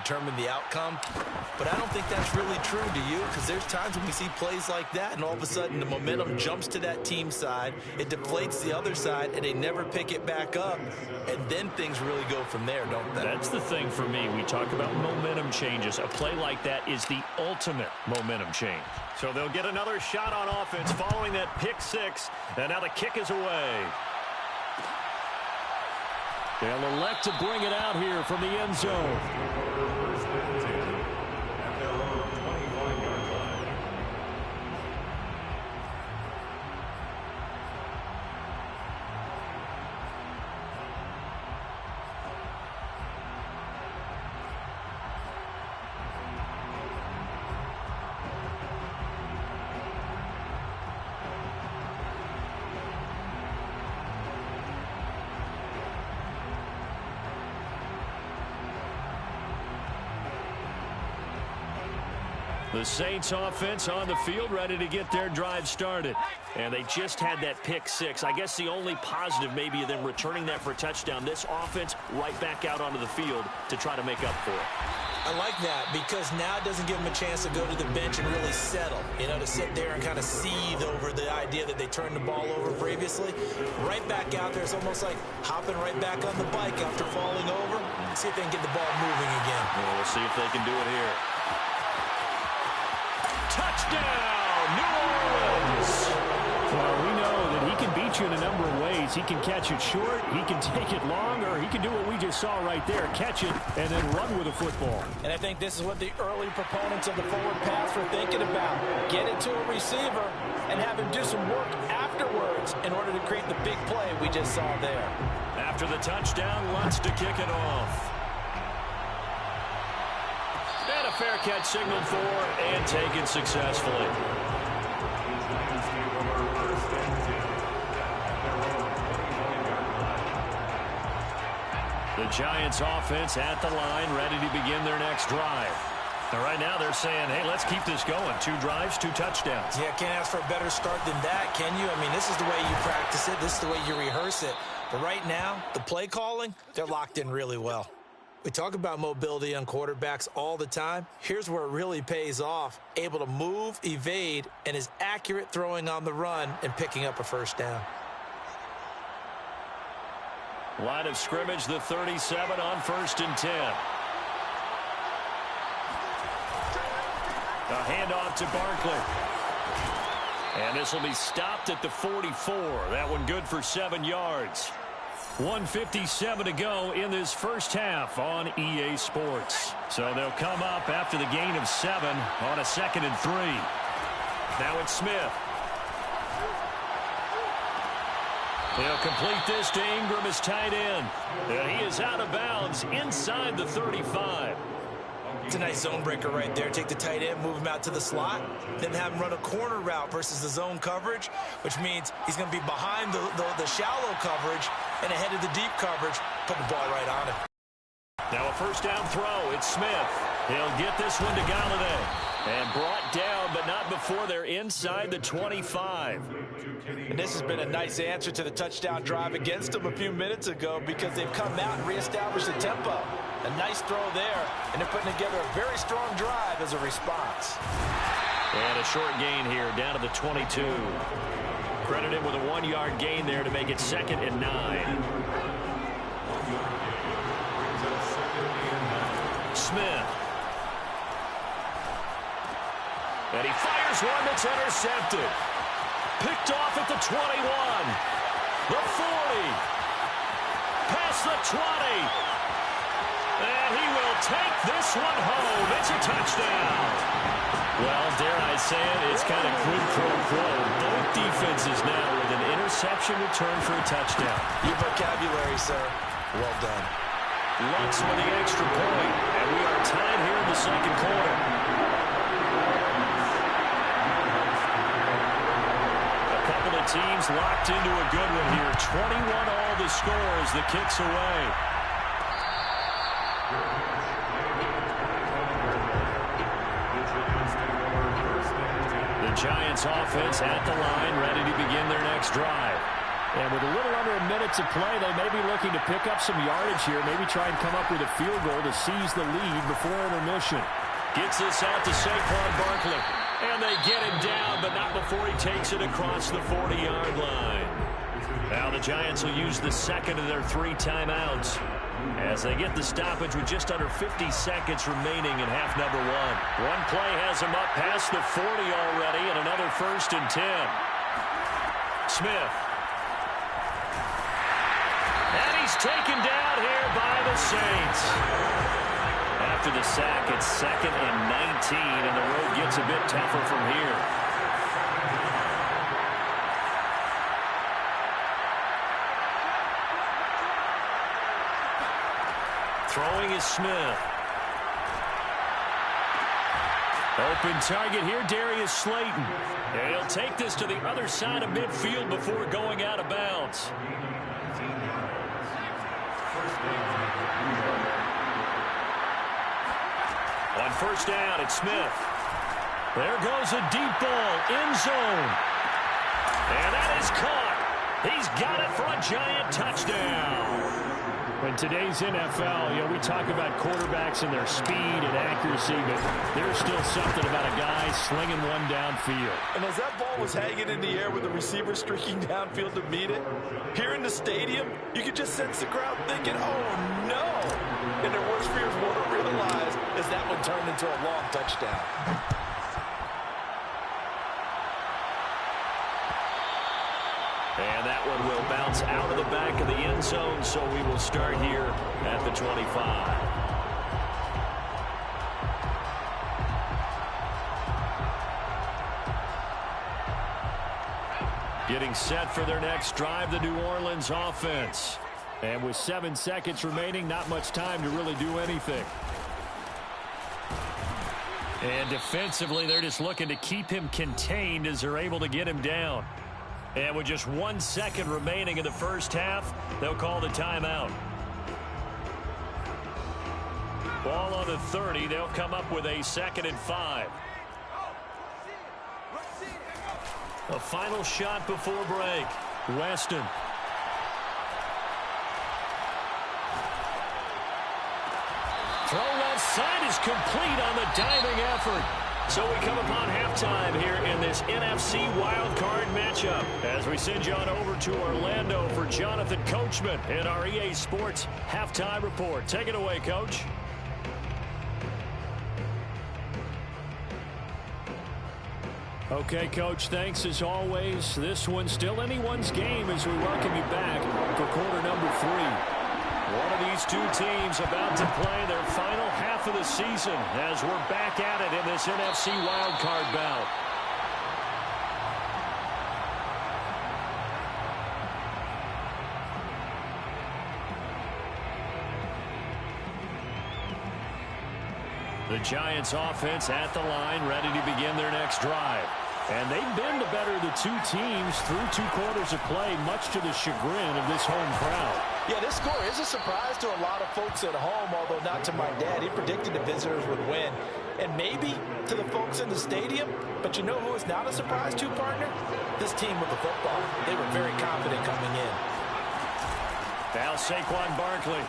determine the outcome. But I don't think that's really true, do you? Because there's times when we see plays like that, and all of a sudden the momentum jumps to that team side, it deflates the other side, and they never pick it back up, and then things really go from there, don't they? That's the thing for me. We talk about momentum changes. A play like that is the ultimate momentum change. So they'll get another shot on offense following that pick six, and now the kick is away. They'll elect to bring it out here from the end zone. The Saints offense on the field, ready to get their drive started. And they just had that pick six. I guess the only positive maybe of them returning that for a touchdown. This offense right back out onto the field to try to make up for it. I like that because now it doesn't give them a chance to go to the bench and really settle, to sit there and kind of seethe over the idea that they turned the ball over previously. Right back out there, it's almost like hopping right back on the bike after falling over. See if they can get the ball moving again. Well, we'll see if they can do it here. Touchdown, New Orleans! Well, we know that he can beat you in a number of ways. He can catch it short, he can take it long, or he can do what we just saw right there, catch it and then run with the football. And I think this is what the early proponents of the forward pass were thinking about. Get it to a receiver and have him do some work afterwards in order to create the big play we just saw there. After the touchdown, Lutz to kick it off. And a fair catch signaled for and taken successfully. The Giants offense at the line, ready to begin their next drive. And right now they're saying, hey, let's keep this going. 2 drives, 2 touchdowns. Yeah, can't ask for a better start than that, can you? I mean, this is the way you practice it. This is the way you rehearse it. But right now, the play calling, they're locked in really well. We talk about mobility on quarterbacks all the time. Here's where it really pays off. Able to move, evade, and is accurate throwing on the run and picking up a first down. Line of scrimmage, the 37 on 1st and 10. A handoff to Barkley. And this will be stopped at the 44. That one good for 7 yards. 1:57 to go in this first half on EA Sports. So they'll come up after the gain of 7 on a 2nd and 3. Now it's Smith. He'll complete this to Ingram as tight end. And he is out of bounds inside the 35. It's a nice zone breaker right there. Take the tight end, move him out to the slot, then have him run a corner route versus the zone coverage, which means he's going to be behind the shallow coverage and ahead of the deep coverage. Put the ball right on him. Now a first down throw. It's Smith. He'll get this one to Galladay. And brought down, but not before they're inside the 25. And this has been a nice answer to the touchdown drive against them a few minutes ago because they've come out and reestablished the tempo. A nice throw there, and they're putting together a very strong drive as a response. And a short gain here, down to the 22. Credit him with a 1-yard gain there to make it 2nd and 9. Smith. And he fires one that's intercepted. Picked off at the 21. The 40. Past the 20. And he will take this one home. It's a touchdown. Well, dare I say it, it's kind of quid pro quo. Both defenses now with an interception return for a touchdown. Your vocabulary, sir. Well done. Lutz with the extra point. And we are tied here in the 2nd quarter. Teams locked into a good one here. 21 all the score as the kick's away. The Giants offense at the line, ready to begin their next drive. And with a little under a minute to play, they may be looking to pick up some yardage here, maybe try and come up with a field goal to seize the lead before intermission. Gets this out to Saquon Barkley. And they get him down, but not before he takes it across the 40-yard line. Now the Giants will use the second of their 3 timeouts as they get the stoppage with just under 50 seconds remaining in half number 1. One play has him up past the 40 already, and another 1st and 10. Smith. And he's taken down here by the Saints. After the sack, it's 2nd and 19, and the road gets a bit tougher from here. Throwing is Smith. Open target here, Darius Slayton. And he'll take this to the other side of midfield before going out of bounds. On 1st down, it's Smith. There goes a deep ball, end zone. And that is caught. He's got it for a Giant touchdown. In today's NFL, we talk about quarterbacks and their speed and accuracy, but there's still something about a guy slinging one downfield. And as that ball was hanging in the air with the receiver streaking downfield to meet it, here in the stadium, you could just sense the crowd thinking, oh, no. And their worst fears won't realize as that one turned into a long touchdown. And that one will bounce out of the back of the end zone, so we will start here at the 25. Getting set for their next drive, the New Orleans offense. And with 7 seconds remaining, not much time to really do anything. And defensively, they're just looking to keep him contained as they're able to get him down. And with just 1 second remaining in the first half, they'll call the timeout. Ball on the 30. They'll come up with a 2nd and 5. A final shot before break. Weston. Throw left side is complete on the diving effort. So we come upon halftime here in this NFC wildcard matchup as we send you on over to Orlando for Jonathan Coachman in our EA Sports halftime report. Take it away, Coach. Okay, Coach, thanks as always. This one's still anyone's game as we welcome you back for quarter number 3. One of these two teams about to play their final half of the season as we're back at it in this NFC wildcard bout. The Giants offense at the line, ready to begin their next drive. And they've been the better of the two teams through 2 quarters of play, much to the chagrin of this home crowd. Yeah, this score is a surprise to a lot of folks at home, although not to my dad. He predicted the visitors would win. And maybe to the folks in the stadium, but you know who is not a surprise to, partner? This team with the football. They were very confident coming in. Now Saquon Barkley.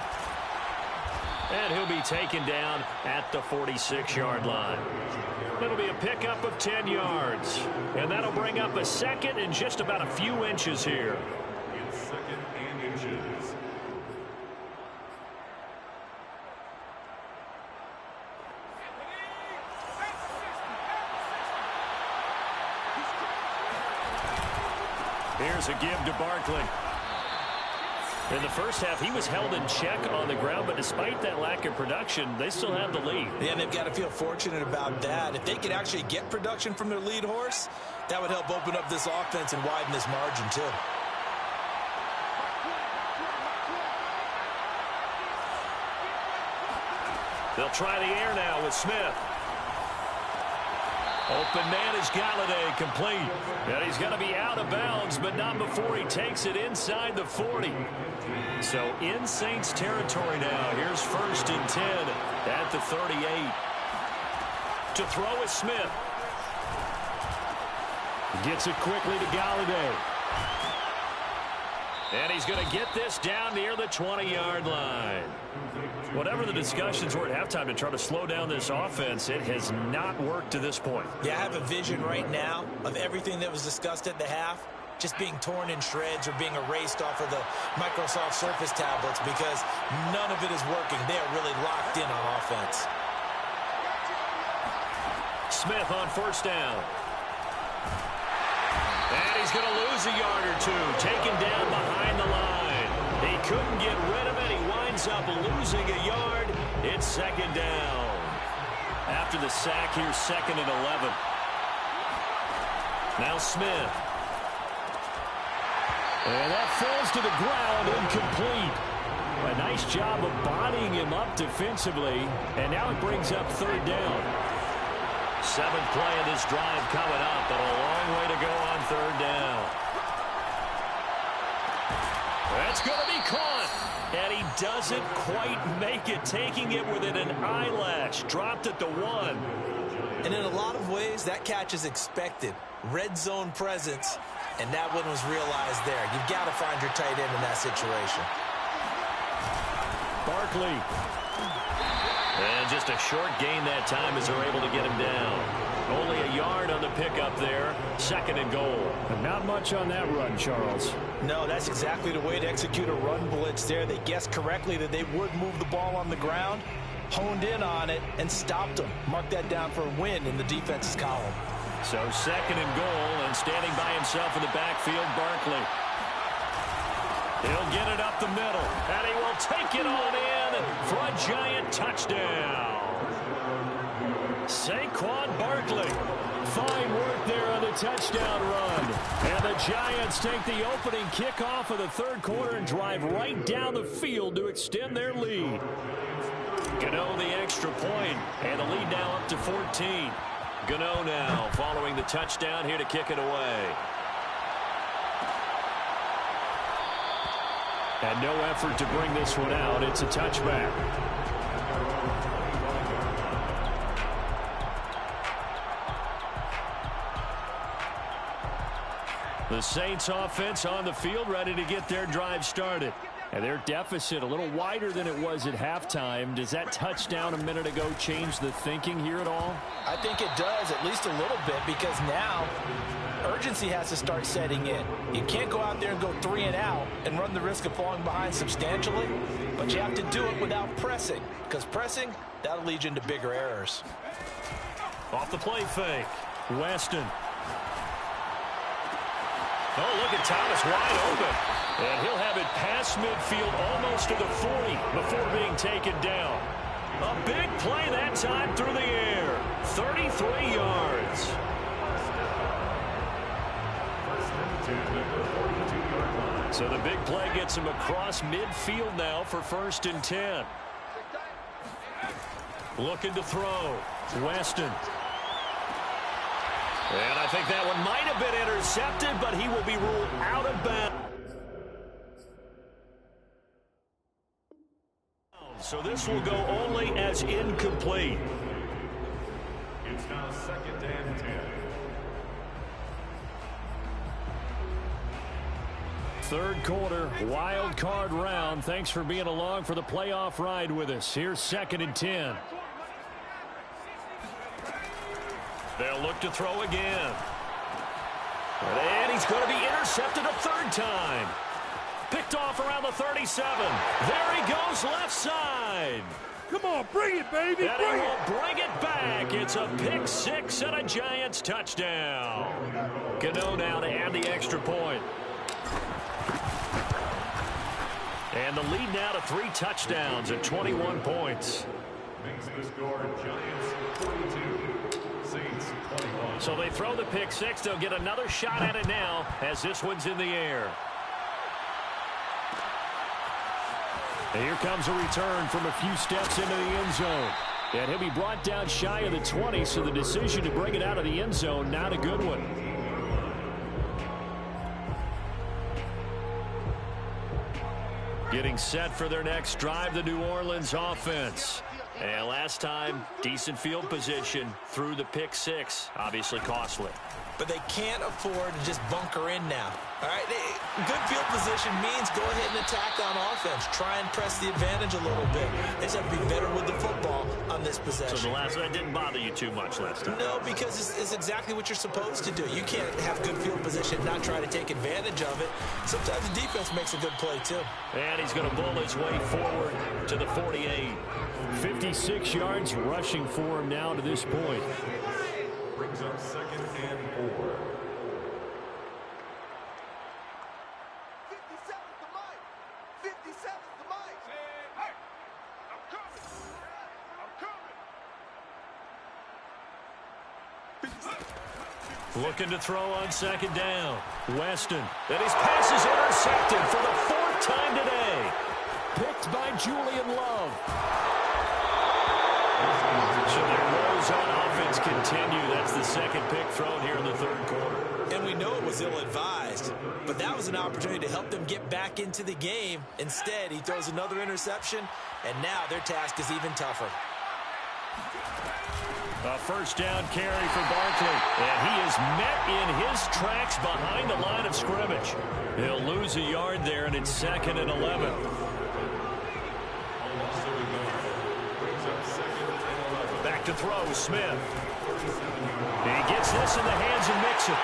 And he'll be taken down at the 46-yard line. It'll be a pickup of 10 yards. And that'll bring up a 2nd and just about a few inches here. It's 2nd and inches. Here's a give to Barkley. In the first half, he was held in check on the ground, but despite that lack of production, they still have the lead. Yeah, they've got to feel fortunate about that. If they could actually get production from their lead horse, that would help open up this offense and widen this margin, too. They'll try the air now with Smith. Open man is Galladay, complete. And he's going to be out of bounds, but not before he takes it inside the 40. So in Saints territory now. Here's 1st and 10 at the 38. To throw is Smith. Gets it quickly to Galladay. And he's going to get this down near the 20-yard line. Whatever the discussions were at halftime to try to slow down this offense, it has not worked to this point. Yeah, I have a vision right now of everything that was discussed at the half just being torn in shreds or being erased off of the Microsoft Surface tablets because none of it is working. They are really locked in on offense. Smith on first down. And he's going to lose a yard or two, taken down behind the line. He couldn't get rid of it. He winds up losing a yard. It's second down. After the sack, here's 2nd and 11. Now Smith. And that falls to the ground, incomplete. A nice job of bodying him up defensively. And now it brings up 3rd down. 7th play of this drive coming up, but a long way to go on 3rd down. That's going to be caught. And he doesn't quite make it, taking it within an eyelash. Dropped at the 1. And in a lot of ways, that catch is expected. Red zone presence, and that one was realized there. You've got to find your tight end in that situation. Barkley. And just a short gain that time as they're able to get him down. Only a yard on the pickup there. 2nd and goal. And not much on that run, Charles. No, that's exactly the way to execute a run blitz there. They guessed correctly that they would move the ball on the ground, honed in on it, and stopped them. Mark that down for a win in the defense's column. So 2nd and goal, and standing by himself in the backfield, Barkley. He'll get it up the middle, and he will take it on in for a Giant touchdown. Saquon Barkley. Fine work there on the touchdown run. And the Giants take the opening kickoff of the 3rd quarter and drive right down the field to extend their lead. Gano the extra point, and the lead now up to 14. Gano now following the touchdown here to kick it away. And no effort to bring this one out. It's a touchback. The Saints offense on the field ready to get their drive started. And their deficit a little wider than it was at halftime. Does that touchdown a minute ago change the thinking here at all? I think it does, at least a little bit, because now urgency has to start setting in. You can't go out there and go 3 and out and run the risk of falling behind substantially, but you have to do it without pressing, because pressing, that'll lead you into bigger errors. Off the play fake, Weston. Oh, look at Thomas wide open. And he'll have it past midfield almost to the 40 before being taken down. A big play that time through the air. 33 yards. So the big play gets him across midfield now for 1st and 10. Looking to throw. Weston. And I think that one might have been intercepted, but he will be ruled out of bounds. So this will go only as incomplete. It's now 2nd and 10. 3rd quarter, wild card round. Thanks for being along for the playoff ride with us. Here's 2nd and 10. They'll look to throw again. And he's going to be intercepted a 3rd time. Picked off around the 37. There he goes left side. Come on, bring it, baby. And he will bring it back. It's a pick 6 and a Giants touchdown. Gano now to add the extra point. And the lead now to 3 touchdowns at 21 points. Makes the score Giants 42, Saints 21. So they throw the pick 6. They'll get another shot at it now as this one's in the air. And here comes a return from a few steps into the end zone. And he'll be brought down shy of the 20, so the decision to bring it out of the end zone, not a good one. Getting set for their next drive, the New Orleans offense. And last time, decent field position through the pick six. Obviously costly. But they can't afford to just bunker in now. All right, good field position means go ahead and attack on offense. Try and press the advantage a little bit. They just have to be better with the football on this possession. So that didn't bother you too much last time? No, because it's exactly what you're supposed to do. You can't have good field position and not try to take advantage of it. Sometimes the defense makes a good play, too. And he's going to bull his way forward to the 48. 56 yards rushing for him now to this point. Brings up 2nd and 4. 57's the mic. 57's the mic. Hey, I'm coming. I'm coming. Looking to throw on 2nd down. Weston. And his pass is intercepted for the 4th time today. Picked by Julian Love. So their woes on offense continue. That's the 2nd pick thrown here in the 3rd quarter. And we know it was ill-advised, but that was an opportunity to help them get back into the game. Instead, he throws another interception, and now their task is even tougher. A 1st down carry for Barkley, and he is met in his tracks behind the line of scrimmage. He'll lose a yard there, and it's 2nd and 11. Back to throw, Smith. He gets this in the hands of Mixon.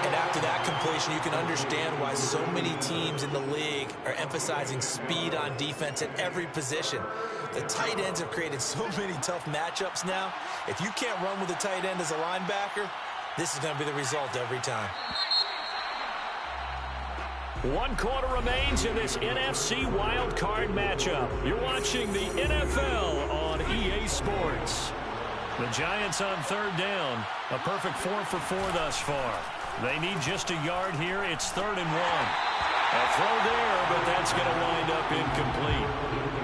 And after that completion, you can understand why so many teams in the league are emphasizing speed on defense at every position. The tight ends have created so many tough matchups now. If you can't run with a tight end as a linebacker, this is going to be the result every time. 1 quarter remains in this NFC Wild Card matchup. You're watching the NFL on EA Sports. The Giants on 3rd down. A perfect 4 for 4 thus far. They need just a yard here. It's 3rd and 1. A throw there, but that's going to wind up incomplete.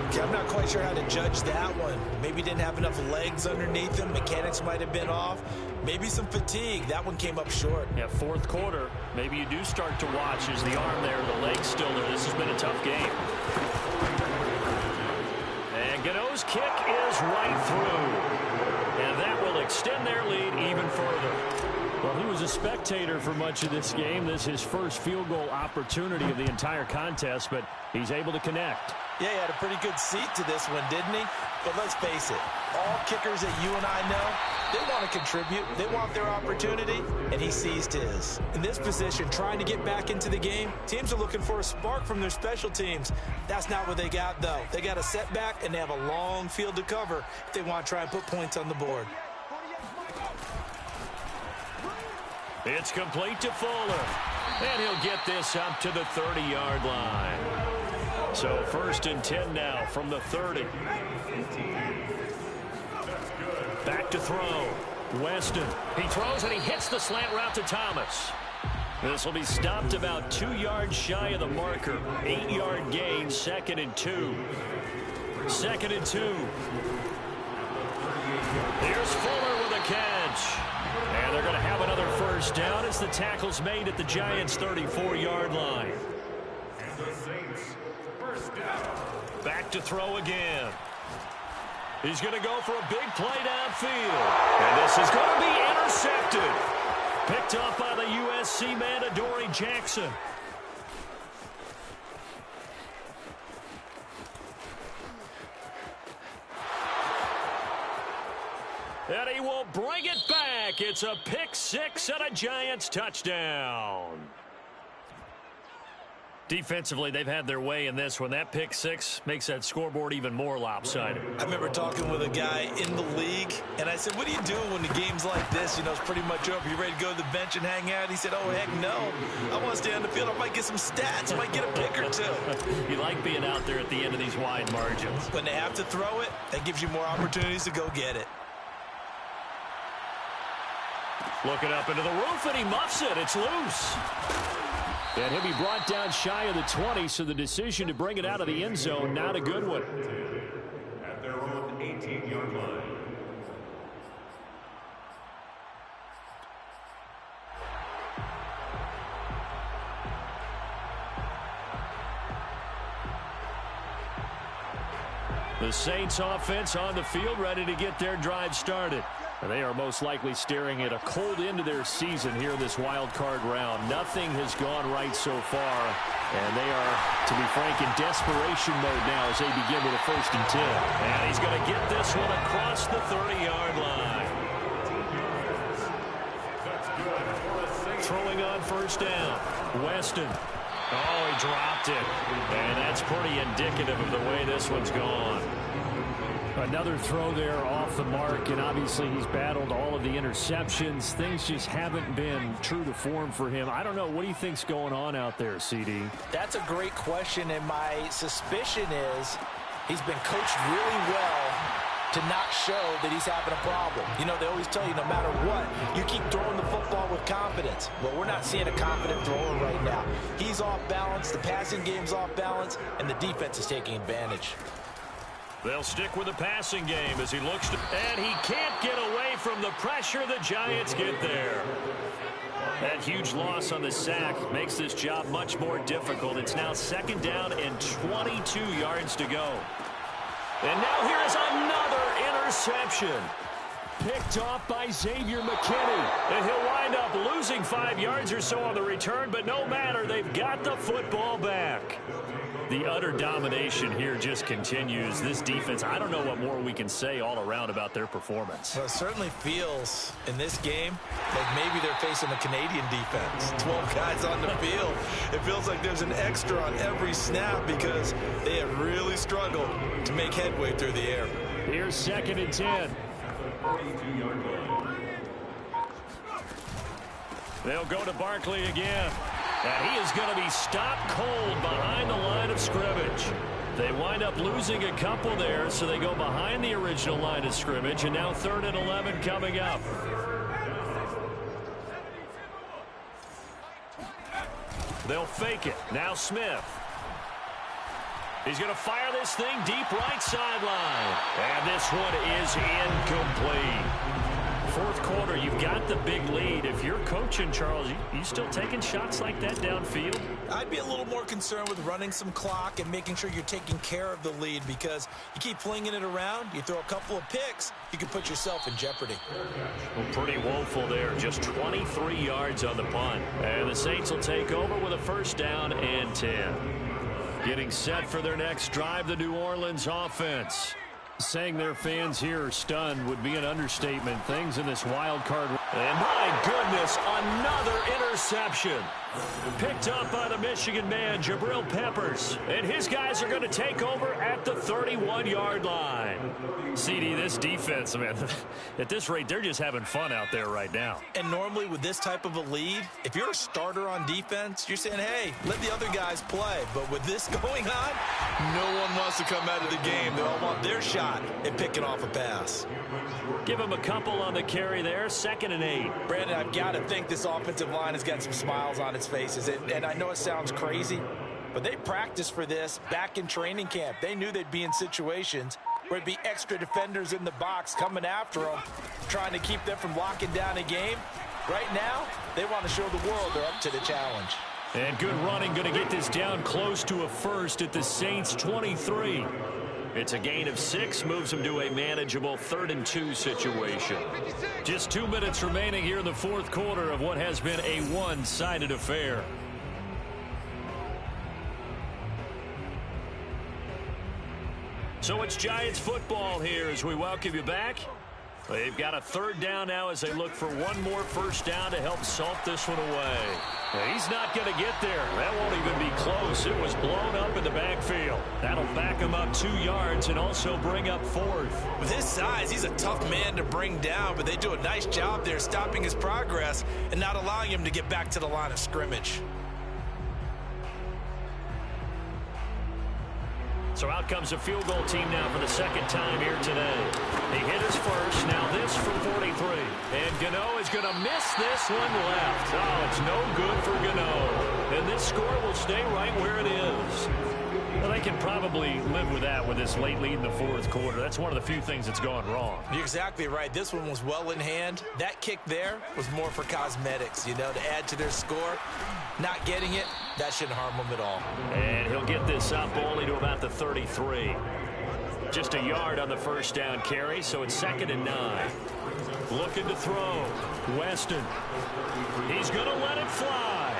Okay, I'm not quite sure how to judge that one. Maybe didn't have enough legs underneath him. Mechanics might have been off. Maybe some fatigue. That one came up short. Yeah, 4th quarter. Maybe you do start to watch as the arm there, the leg's still there. This has been a tough game. And Gano's kick is right through. And that will extend their lead even further. Well, he was a spectator for much of this game. This is his first field goal opportunity of the entire contest, but he's able to connect. Yeah, he had a pretty good seat to this one, didn't he? But let's face it, all kickers that you and I know, they want to contribute. They want their opportunity, and he seized his. In this position, trying to get back into the game, teams are looking for a spark from their special teams. That's not what they got, though. They got a setback, and they have a long field to cover if they want to try and put points on the board. It's complete to Fuller. And he'll get this up to the 30-yard line. So 1st and 10 now from the 30. Back to throw. Weston. He throws and he hits the slant route to Thomas. This will be stopped about 2 yards shy of the marker. 8-yard gain, 2nd and 2. 2nd and 2. Here's Fuller with a catch. And they're going to have another 1st down as the tackle's made at the Giants' 34-yard line. And the Saints, 1st down. Back to throw again. He's going to go for a big play downfield. And this is going to be intercepted. Picked up by the USC man, Adoree Jackson. And he will bring it back. It's a pick 6 and a Giants touchdown. Defensively, they've had their way in this one. That pick 6 makes that scoreboard even more lopsided. I remember talking with a guy in the league, and I said, what do you do when the game's like this? You know, it's pretty much over. You ready to go to the bench and hang out? He said, oh, heck no. I want to stay on the field. I might get some stats. I might get a pick or two. You like being out there at the end of these wide margins. When they have to throw it, that gives you more opportunities to go get it. Looking up into the roof, and he muffs it. It's loose. And he'll be brought down shy of the 20, so the decision to bring it out of the end zone, not a good one. At their own 18-yard line. The The Saints offense on the field, ready to get their drive started. They are most likely staring at a cold end to their season here in this wild card round. Nothing has gone right so far, and they are, to be frank, in desperation mode now as they begin with a 1st and 10. And he's going to get this one across the 30-yard line. Throwing on 1st down. Weston. Oh, he dropped it. And that's pretty indicative of the way this one's gone. Another throw there off the mark, and obviously he's battled all of the interceptions. Things just haven't been true to form for him. I don't know. What do you think's going on out there, CD? That's a great question, and my suspicion is he's been coached really well to not show that he's having a problem. You know, they always tell you no matter what, you keep throwing the football with confidence. Well, we're not seeing a confident thrower right now. He's off balance, the passing game's off balance, and the defense is taking advantage. They'll stick with the passing game as he looks to, and he can't get away from the pressure. The Giants get there. That huge loss on the sack makes this job much more difficult. It's now 2nd down and 22 yards to go. And now here is another interception. Picked off by Xavier McKinney. And he'll wind up losing 5 yards or so on the return, but no matter, they've got the football back. The utter domination here just continues. This defense, I don't know what more we can say all around about their performance. Well, it certainly feels in this game like maybe they're facing a Canadian defense. 12 guys on the field. It feels like there's an extra on every snap because they have really struggled to make headway through the air. Here's 2nd and 10. They'll go to Barkley again. And he is going to be stopped cold behind the line of scrimmage. They wind up losing a couple there, so they go behind the original line of scrimmage, and now 3rd and 11 coming up. They'll fake it. Now Smith. He's going to fire this thing deep right sideline. And this one is incomplete. 4th quarter, you've got the big lead. If you're coaching, Charles, you still taking shots like that downfield? I'd be a little more concerned with running some clock and making sure you're taking care of the lead because you keep flinging it around, you throw a couple of picks, you can put yourself in jeopardy. Well, pretty woeful there. Just 23 yards on the punt. And the Saints will take over with a 1st down and 10. Getting set for their next drive, the New Orleans offense. Saying their fans here are stunned would be an understatement. Things in this wild card. And my goodness, another interception. Picked up by the Michigan man, Jabril Peppers. And his guys are going to take over at the 31-yard line. CD, this defense, man, at this rate, they're just having fun out there right now. And normally with this type of a lead, if you're a starter on defense, you're saying, hey, let the other guys play. But with this going on, no one wants to come out of the game. They all want their shot at picking off a pass. Give him a couple on the carry there. 2nd and 8. Brandon, I've got to think this offensive line has got some smiles on its faces. And I know it sounds crazy, but they practiced for this back in training camp. They knew they'd be in situations where it'd be extra defenders in the box coming after them, trying to keep them from locking down a game. Right now, they want to show the world they're up to the challenge. And good running, going to get this down close to a 1st at the Saints 23. It's a gain of 6, moves them to a manageable 3rd and 2 situation. Just 2 minutes remaining here in the 4th quarter of what has been a one-sided affair. So it's Giants football here as we welcome you back. They've got a 3rd down now as they look for one more 1st down to help salt this one away. Now, he's not going to get there. That won't even be close. It was blown up in the backfield. That'll back him up 2 yards and also bring up 4th. With his size, he's a tough man to bring down, but they do a nice job there stopping his progress and not allowing him to get back to the line of scrimmage. So out comes the field goal team now for the 2nd time here today. He hit his first, now this from 43. And Gano is going to miss this one left. Oh, it's no good for Gano. And this score will stay right where it is. Well, they can probably live with that with this late lead in the 4th quarter. That's one of the few things that's gone wrong. You're exactly right. This one was well in hand. That kick there was more for cosmetics, you know, to add to their score. Not getting it, that shouldn't harm them at all. And he'll get this up only to about the 33. Just a yard on the first down carry, so it's 2nd and 9. Looking to throw. Weston. He's going to let it fly.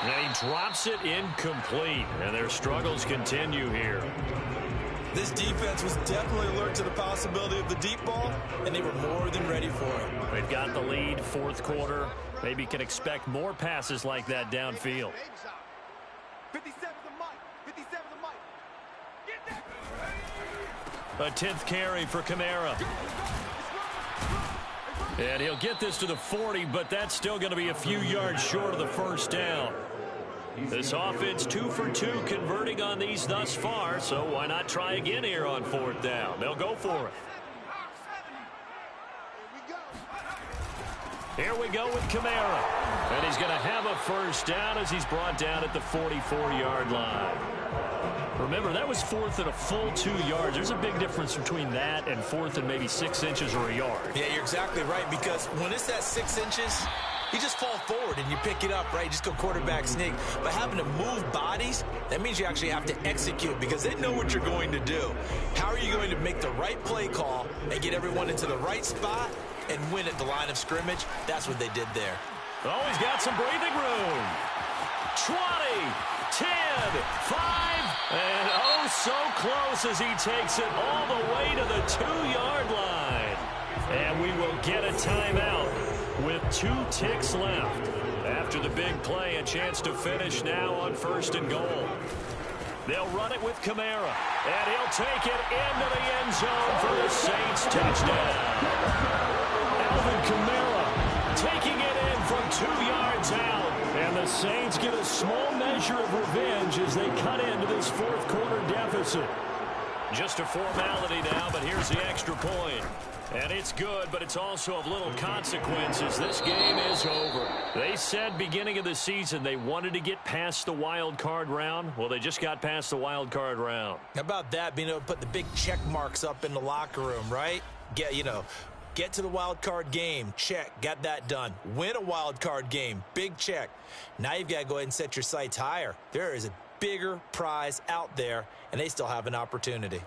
And he drops it incomplete. And their struggles continue here. This defense was definitely alert to the possibility of the deep ball, and they were more than ready for it. They've got the lead, 4th quarter. Maybe can expect more passes like that downfield. 57 the mic. 57 the mic. Get that. A 10th carry for Kamara. And he'll get this to the 40, but that's still going to be a few yards short of the first down. This offense 2 for 2 converting on these thus far, so why not try again here on 4th down? They'll go for it. Here we go with Kamara. And he's going to have a first down as he's brought down at the 44-yard line. Remember, that was 4th and a full 2 yards. There's a big difference between that and 4th and maybe 6 inches or a yard. Yeah, you're exactly right, because when it's at 6 inches, you just fall forward and you pick it up, right? You just go quarterback sneak. But having to move bodies, that means you actually have to execute because they know what you're going to do. How are you going to make the right play call and get everyone into the right spot and win at the line of scrimmage? That's what they did there. Oh, he's got some breathing room. 20, 10, 5, and oh, so close as he takes it all the way to the 2-yard line. And we will get a timeout with 2 ticks left. After the big play, a chance to finish now on 1st and goal. They'll run it with Kamara, and he'll take it into the end zone for the Saints touchdown. Alvin Kamara taking it in from 2 yards out. And the Saints get a small measure of revenge as they cut into this 4th quarter deficit. Just a formality now, but here's the extra point. And it's good, but it's also of little consequences. This game is over. They said beginning of the season they wanted to get past the wild card round. Well, they just got past the wild card round. How about that, being able to put the big check marks up in the locker room, right? Get to the wild card game, check, got that done. Win a wild card game, big check. Now you've got to go ahead and set your sights higher. There is a bigger prize out there, and they still have an opportunity.